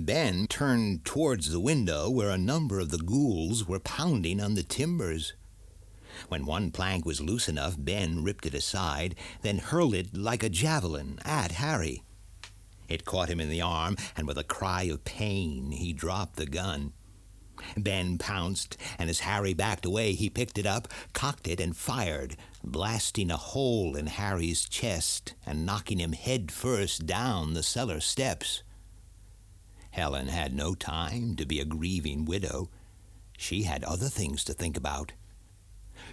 Ben turned towards the window where a number of the ghouls were pounding on the timbers. When one plank was loose enough, Ben ripped it aside, then hurled it like a javelin at Harry. It caught him in the arm, and with a cry of pain, he dropped the gun. Ben pounced, and as Harry backed away, he picked it up, cocked it, and fired, blasting a hole in Harry's chest and knocking him head first down the cellar steps. Helen had no time to be a grieving widow. She had other things to think about.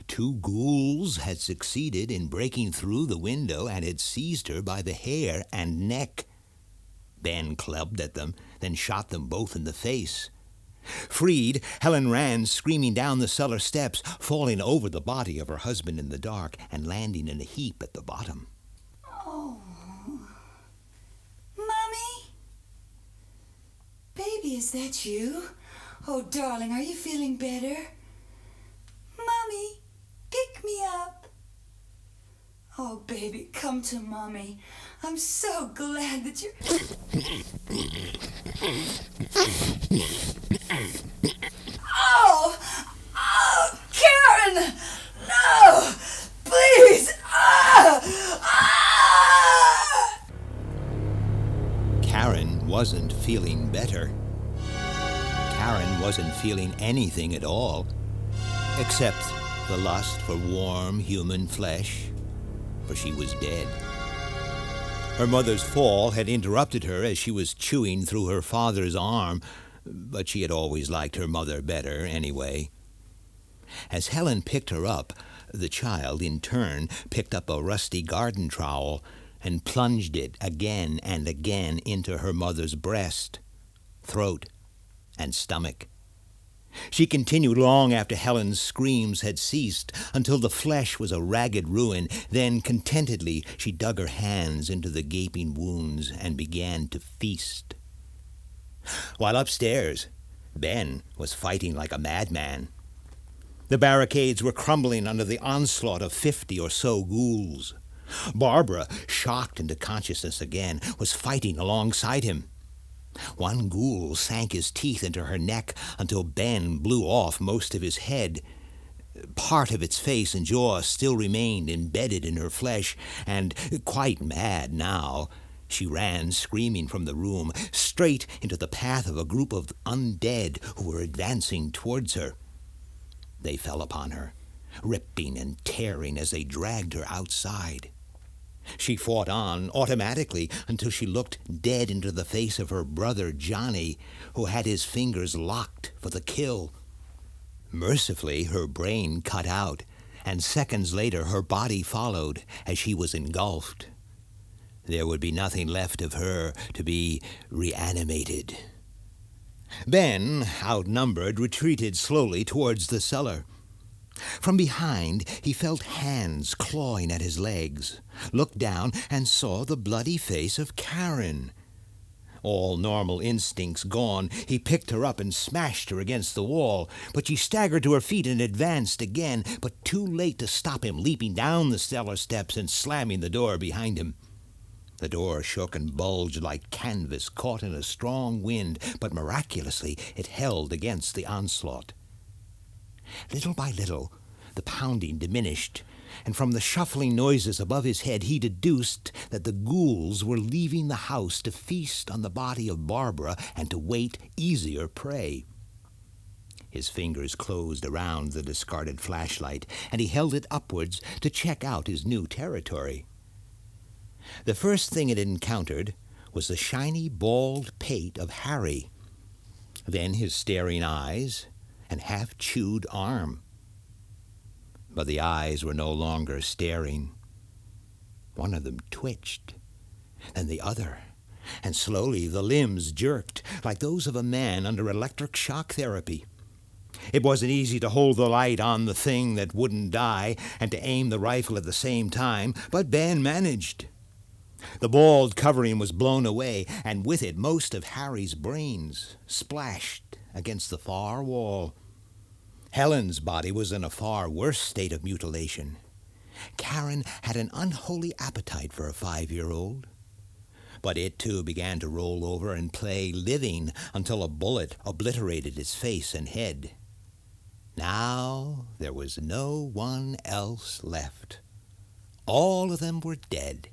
2 ghouls had succeeded in breaking through the window and had seized her by the hair and neck. Ben clubbed at them, then shot them both in the face. Freed, Helen ran screaming down the cellar steps, falling over the body of her husband in the dark and landing in a heap at the bottom. Oh, Mommy? Baby, is that you? Oh, darling, are you feeling better? Mommy, pick me up. Oh, baby, come to Mommy. I'm so glad that you're... Oh, Karen! No! Please! Karen wasn't feeling better. Karen wasn't feeling anything at all, except the lust for warm human flesh, for she was dead. Her mother's fall had interrupted her as she was chewing through her father's arm, but she had always liked her mother better anyway. As Helen picked her up, the child, in turn, picked up a rusty garden trowel and plunged it again and again into her mother's breast, throat, and stomach. She continued long after Helen's screams had ceased, until the flesh was a ragged ruin. Then, contentedly, she dug her hands into the gaping wounds and began to feast. While upstairs, Ben was fighting like a madman. The barricades were crumbling under the onslaught of 50 or so ghouls. Barbara, shocked into consciousness again, was fighting alongside him. One ghoul sank his teeth into her neck until Ben blew off most of his head. Part of its face and jaw still remained embedded in her flesh, and, quite mad now, she ran screaming from the room, straight into the path of a group of undead who were advancing towards her. They fell upon her, ripping and tearing as they dragged her outside. She fought on automatically until she looked dead into the face of her brother Johnny, who had his fingers locked for the kill. Mercifully, her brain cut out, and seconds later her body followed as she was engulfed. There would be nothing left of her to be reanimated. Ben, outnumbered, retreated slowly towards the cellar. From behind, he felt hands clawing at his legs, looked down, and saw the bloody face of Karen. All normal instincts gone, he picked her up and smashed her against the wall, but she staggered to her feet and advanced again, but too late to stop him leaping down the cellar steps and slamming the door behind him. The door shook and bulged like canvas caught in a strong wind, but miraculously it held against the onslaught. Little by little, the pounding diminished, and from the shuffling noises above his head he deduced that the ghouls were leaving the house to feast on the body of Barbara and to wait easier prey. His fingers closed around the discarded flashlight, and he held it upwards to check out his new territory. The first thing it encountered was the shiny, bald pate of Harry, then his staring eyes and half-chewed arm. But the eyes were no longer staring. One of them twitched, then the other, and slowly the limbs jerked, like those of a man under electric shock therapy. It wasn't easy to hold the light on the thing that wouldn't die and to aim the rifle at the same time, but Ben managed. The bald covering was blown away, and with it most of Harry's brains, splashed against the far wall. Helen's body was in a far worse state of mutilation. Karen had an unholy appetite for a 5-year-old. But it too began to roll over and play living until a bullet obliterated its face and head. Now there was no one else left. All of them were dead,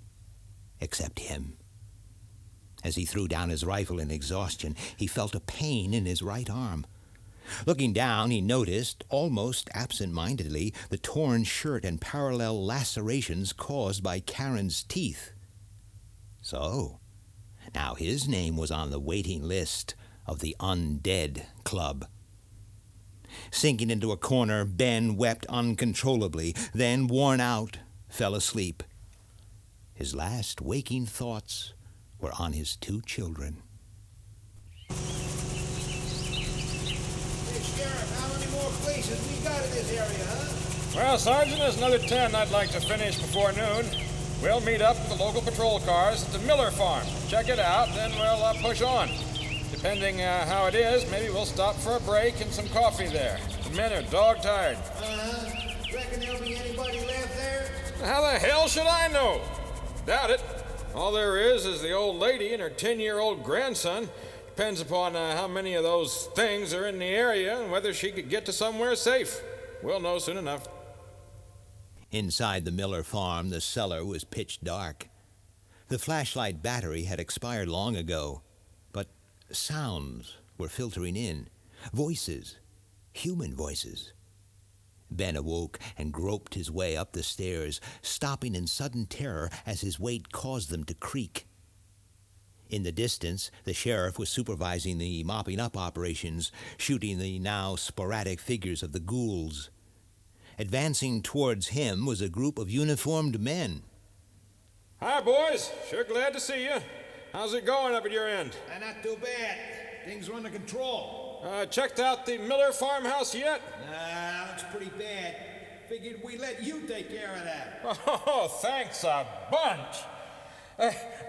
except him. As he threw down his rifle in exhaustion, he felt a pain in his right arm. Looking down, he noticed, almost absent-mindedly, the torn shirt and parallel lacerations caused by Karen's teeth. So, now his name was on the waiting list of the Undead Club. Sinking into a corner, Ben wept uncontrollably, then, worn out, fell asleep. His last waking thoughts were on his 2 children. Hey, Sheriff, how many more places we got in this area, huh? Well, Sergeant, there's another 10 I'd like to finish before noon. We'll meet up with the local patrol cars at the Miller farm. Check it out, then we'll push on. Depending how it is, maybe we'll stop for a break and some coffee there. The men are dog-tired. Reckon there'll be anybody left there? How the hell should I know? Doubt it. All there is the old lady and her 10-year-old grandson. Depends upon how many of those things are in the area and whether she could get to somewhere safe. We'll know soon enough. Inside the Miller farm, the cellar was pitch dark. The flashlight battery had expired long ago, but sounds were filtering in. Voices. Human voices. Ben awoke and groped his way up the stairs, stopping in sudden terror as his weight caused them to creak. In the distance, the sheriff was supervising the mopping-up operations, shooting the now sporadic figures of the ghouls. Advancing towards him was a group of uniformed men. Hi, boys. Sure glad to see you. How's it going up at your end? Not too bad. Things are under control. Checked out the Miller farmhouse yet? Nah, looks pretty bad. Figured we'd let you take care of that. Oh, thanks a bunch.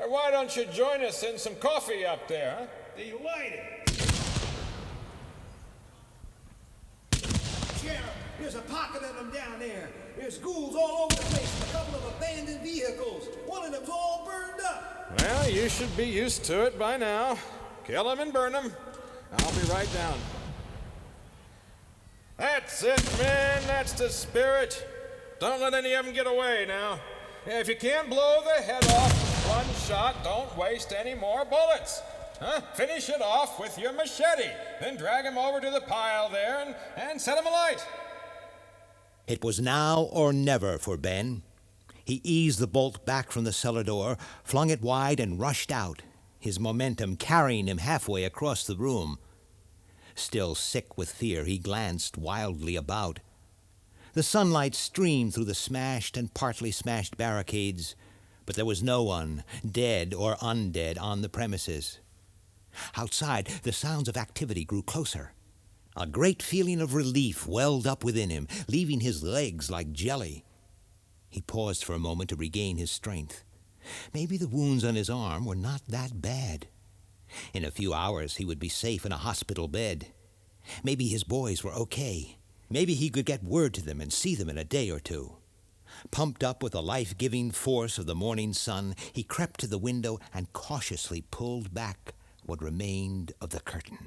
Why don't you join us in some coffee up there, huh? Delighted. Sheriff, there's a pocket of them down there. There's ghouls all over the place and a couple of abandoned vehicles. One of them's all burned up. Well, you should be used to it by now. Kill them and burn them. I'll be right down. That's it, man. That's the spirit. Don't let any of them get away now. If you can't blow the head off with one shot, don't waste any more bullets. Finish it off with your machete. Then drag him over to the pile there and set him alight. It was now or never for Ben. He eased the bolt back from the cellar door, flung it wide, and rushed out, his momentum carrying him halfway across the room. Still sick with fear, he glanced wildly about. The sunlight streamed through the smashed and partly smashed barricades, but there was no one, dead or undead, on the premises. Outside, the sounds of activity grew closer. A great feeling of relief welled up within him, leaving his legs like jelly. He paused for a moment to regain his strength. Maybe the wounds on his arm were not that bad. In a few hours, he would be safe in a hospital bed. Maybe his boys were okay. Maybe he could get word to them and see them in a day or two. Pumped up with the life-giving force of the morning sun, he crept to the window and cautiously pulled back what remained of the curtain.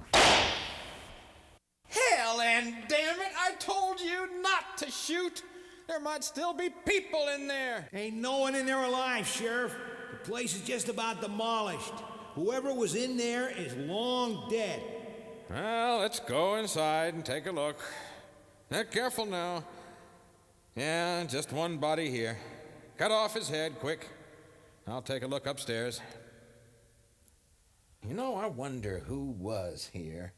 Hell and damn it, I told you not to shoot. There might still be people in there. Ain't no one in there alive, Sheriff. The place is just about demolished. Whoever was in there is long dead. Well, let's go inside and take a look. Careful now. Yeah, just one body here. Cut off his head, quick. I'll take a look upstairs. You know, I wonder who was here.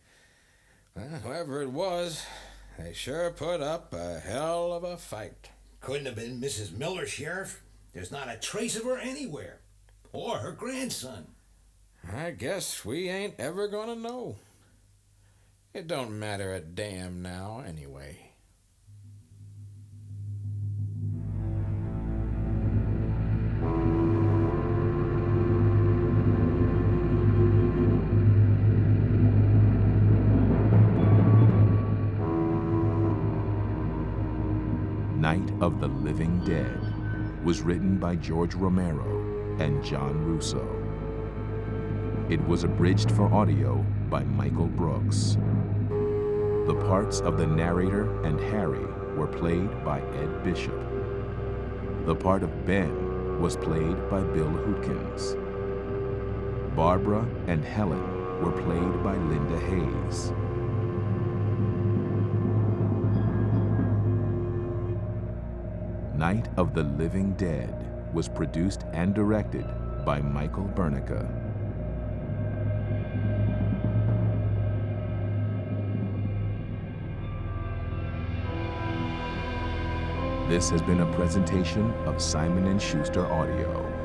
Well, whoever it was, they sure put up a hell of a fight. Couldn't have been Mrs. Miller, Sheriff. There's not a trace of her anywhere. Or her grandson. I guess we ain't ever gonna know. It don't matter a damn now, anyway. Night of the Living Dead was written by George Romero and John Russo. It was abridged for audio by Michael Brooks. The parts of the narrator and Harry were played by Ed Bishop. The part of Ben was played by Bill Hootkins. Barbara and Helen were played by Linda Hayes. Night of the Living Dead was produced and directed by Michael Bernica. This has been a presentation of Simon & Schuster Audio.